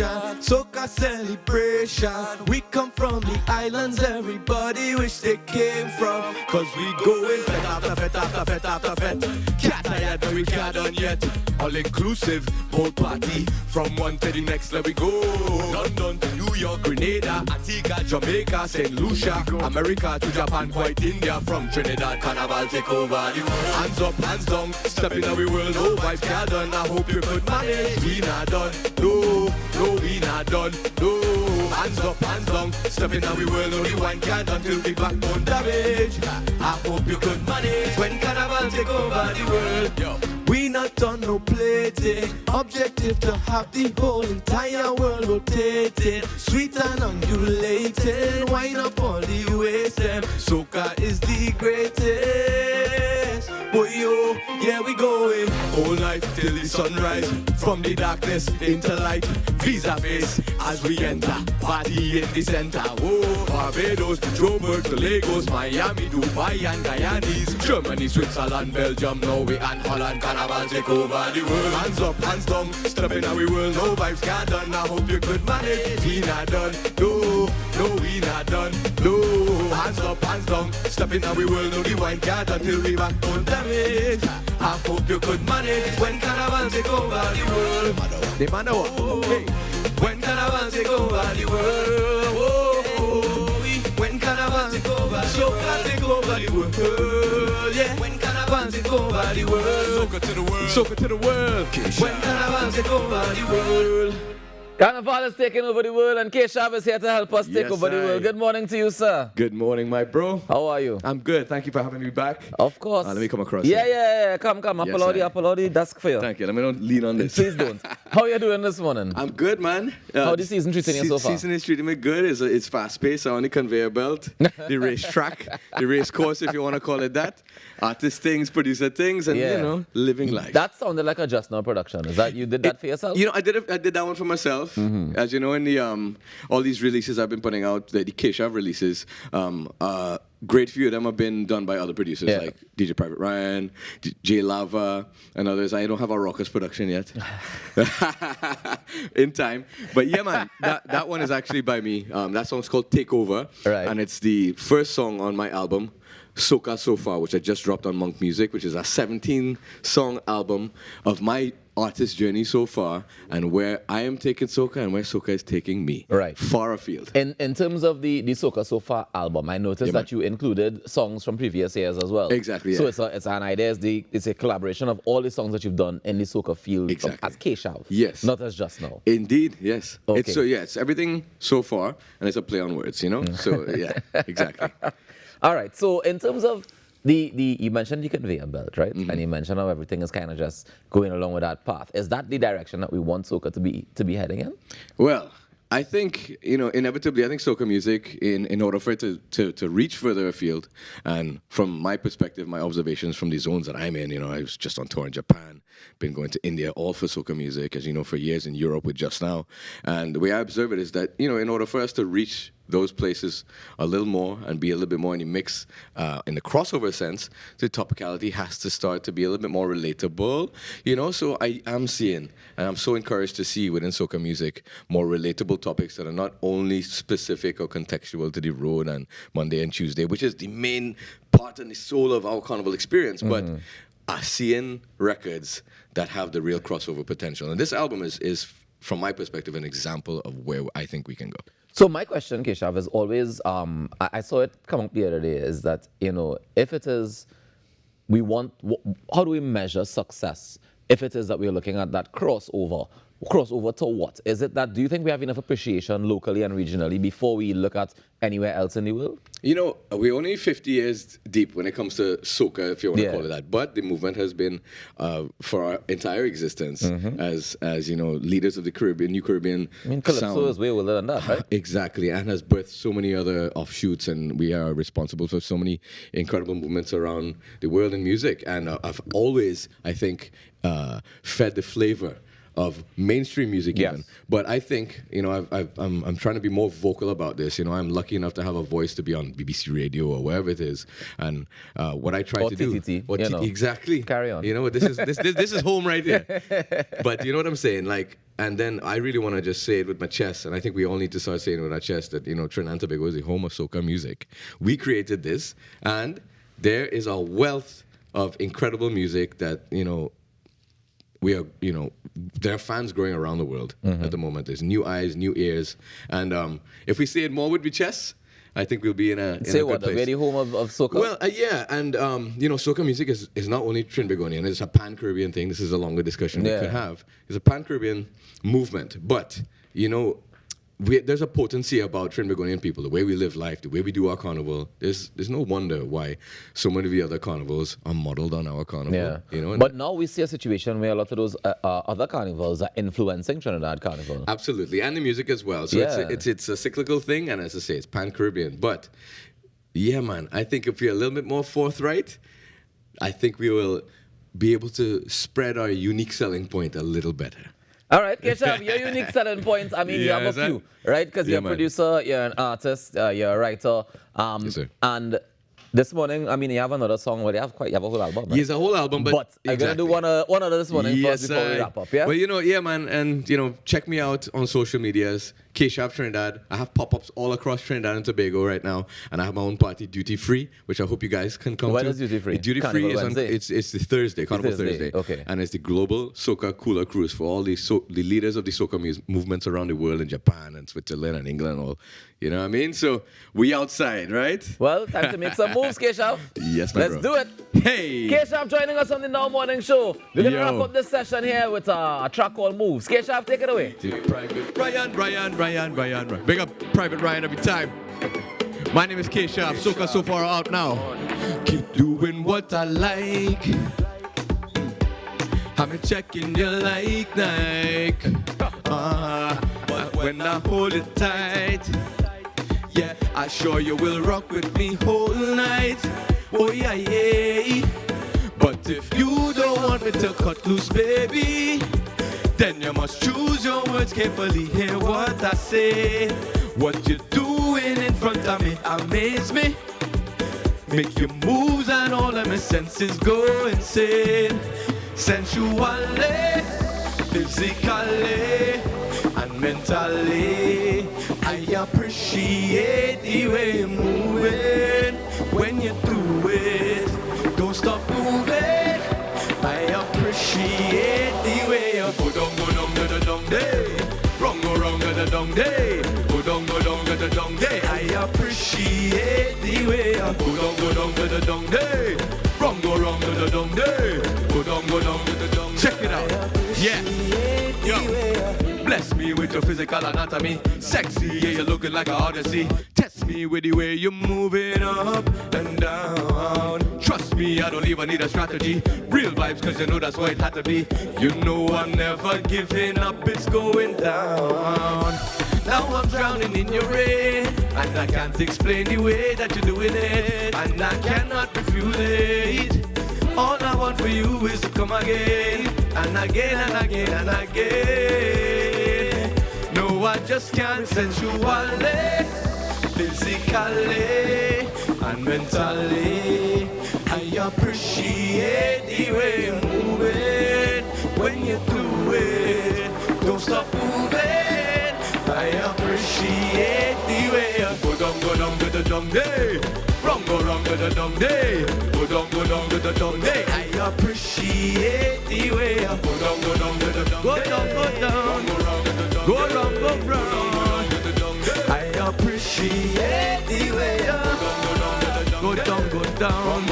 soca celebration. We come from the islands, everybody wish they came from. Cause we going fet after fet after fet after fet. Can't tired but we can't done yet. All inclusive, whole party. From one to the next, let we go. London to New York, Grenada, Antigua, Jamaica, St. Lucia, America to Japan, quite India. From Trinidad, Carnival take over the world. Hands up, hands down, step in our world. No vibes can't done, I hope you could manage. We not done, no, we not done, no. Hands up, hands down, step in our world. Only one can't done till we backbone damage. I hope you could manage when Carnival take over the world. Yo. We not done no plating. Objective to have the whole entire world rotating. Sweet and undulating. Wind up all the ways them. Soca is the greatest. Boy yo, yeah we going. Whole night till the sunrise. From the darkness into light. Vis-a-vis as we enter. Party in the center. Oh, Barbados to Joburg to Lagos, Miami, Dubai and Guyanese. Germany, Switzerland, Belgium, Norway and Holland. Carnival take over the world. Hands up, hands down, step in our world. No vibes can't done. I hope you could manage. We not done, no, we not done, no. Hands up, hands down, step in our world. Only wine can't done till we back on damage. I hope you could manage when Carnival take over the world. The man what? Hey. When Carnival take over the world. When Carnival take over, Soca take over the world. Yeah. When Carnival take over the world. Soca to the world. Soca to the world. When Carnival take over the world. Carnival is taking over the world, and Keshav is here to help us take over the world. Good morning to you, sir. Good morning, my bro. How are you? I'm good. Thank you for having me back. Of course. Let me come across. Yeah. Come. Yes, Applaudi desk for you. Thank you. Let me don't lean on this. Please don't. How are you doing this morning? I'm good, man. How the season treating you so far? Season is treating me good. It's fast-paced. I'm on the conveyor belt, the racetrack, the race course, if you want to call it that. Artist things, producer things, and living life. That sounded like a Just Now production. Is that you did that for yourself? I did that one for myself. Mm-hmm. As you know, in the all these releases I've been putting out, the Keshav releases, great few of them have been done by other producers like DJ Private Ryan, J Lava, and others. I don't have a Rockers production yet. In time. But yeah, man, that one is actually by me. That song's called Take Over. Right. And it's the first song on my album, Soca So Far, which I just dropped on Monk Music, which is a 17-song album of my artist journey so far and where I am taking soca and where soca is taking me. Right. Far afield. In terms of the Soca So Far album, I noticed that you included songs from previous years as well. Exactly. So it's an idea. It's a collaboration of all the songs that you've done in the soca field as Keshav. Yes. Not as Just Now. Indeed, yes. Okay. It's everything so far and it's a play on words, So yeah, exactly. All right. So in terms of you mentioned the conveyor belt, right? Mm-hmm. And you mentioned how everything is kind of just going along with that path. Is that the direction that we want soca to be heading in? Well, I think, inevitably, I think soca music, in order for it to reach further afield, and from my perspective, my observations from the zones that I'm in, I was just on tour in Japan, been going to India, all for soca music, as you know, for years in Europe with Just Now. And the way I observe it is that, in order for us to reach those places a little more and be a little bit more in the mix, in the crossover sense, the topicality has to start to be a little bit more relatable, So I am seeing, and I'm so encouraged to see within soca music, more relatable topics that are not only specific or contextual to the road and Monday and Tuesday, which is the main part and the soul of our carnival experience, but seeing records that have the real crossover potential. And this album is, from my perspective, an example of where I think we can go. So my question, Keshav, is always, I saw it come up the other day, is that, if it is, how do we measure success? If it is that we're looking at that crossover to what? Is it that, do you think we have enough appreciation locally and regionally before we look at anywhere else in the world? We're only 50 years deep when it comes to soca, if you want to call it that. But the movement has been, for our entire existence, as leaders of the Caribbean, New Caribbean Calypso is way older than that, right? Exactly, and has birthed so many other offshoots, and we are responsible for so many incredible movements around the world in music. And I've always, I think, fed the flavor of mainstream music even. But I think, I'm trying to be more vocal about this. I'm lucky enough to have a voice to be on BBC Radio or wherever it is. And what I try to do... Exactly. Carry on. This is home right here. But you know what I'm saying? Like, And then I really want to just say it with my chest, and I think we all need to start saying it with our chest that, Trinidad and Tobago is the home of soca music. We created this, and there is a wealth of incredible music that, we are, there are fans growing around the world at the moment. There's new eyes, new ears. And if we say it more with my chest, I think we'll be in a Say good what, the place. very home of soca? Well, yeah, and soca music is not only Trinbagonian, it's a pan-Caribbean thing. This is a longer discussion we could have. It's a pan-Caribbean movement, but, there's a potency about Trinbagonian people, the way we live life, the way we do our carnival. There's no wonder why so many of the other carnivals are modeled on our carnival. Yeah. But now we see a situation where a lot of those other carnivals are influencing Trinidad Carnival. Absolutely, and the music as well. So it's a cyclical thing, and as I say, it's pan-Caribbean. But, yeah, man, I think if we're a little bit more forthright, I think we will be able to spread our unique selling point a little better. All right, Keshav, your unique selling points. I mean, you have a few, right? Because you're a producer, you're an artist, you're a writer. Yes, sir. And this morning, I mean, you have another song where you have a whole album, right? Yes, a whole album, but I'm going to do one other this morning first before we wrap up, yeah? Well, yeah, man, and, check me out on social medias, Keshav Trinidad. I have pop-ups all across Trinidad and Tobago right now, and I have my own party, Duty Free, which I hope you guys can come to. When is Duty Free? Duty Carnival Free is Wednesday? it's the Thursday, Carnival Thursday. Okay. And it's the global Soca Cooler Cruise for all the leaders of the Soca movements around the world in Japan and Switzerland and England and all. You know what I mean? So we outside, right? Well, time to make some moves, Keshav. Yes, my Let's bro. do it. Hey! Keshav joining us on the Now Morning Show. We're going to wrap up this session here with a track called Moves. Keshav, take it away. Private Ryan. Big up Private Ryan every time. My name is Keshav. Soca So Far out now. Keep doing what I like. I'm checking you like Nike. But when I hold it tight, yeah, I sure you will rock with me whole night. Oh yeah, yeah. But if you don't want me to cut loose, baby, then you must choose your words carefully. Hear what I say. What you're doing in front of me amaze me. Make your moves and all of my senses go insane. Sensually, physically, and mentally, I appreciate the way you're moving. When you do it, don't stop moving. I appreciate the way you go down to the down day. Go wrong to the down day. Go down to the down day. I appreciate the way you go down to the down day. Go wrong to the down day. Go down to the down day. Check it out. Yeah. Yo. Bless me with your physical anatomy. Sexy, yeah, you're looking like an odyssey. Test me with the way you're moving up and down. Trust me, I don't even need a strategy. Real vibes, cause you know that's what it had to be. You know I'm never giving up, it's going down. Now I'm drowning in your rain, and I can't explain the way that you're doing it, and I cannot refuse it. All I want for you is to come again, and again, and again, and again. No, I just can't sensually, physically, and mentally. I appreciate the way you're moving. When you do it, don't stop moving. I appreciate the way you go down to the down day. Go wrong to the down day. Go down to the down day. I appreciate the way you go down to the down. Go down. Go wrong. I appreciate the way you go down.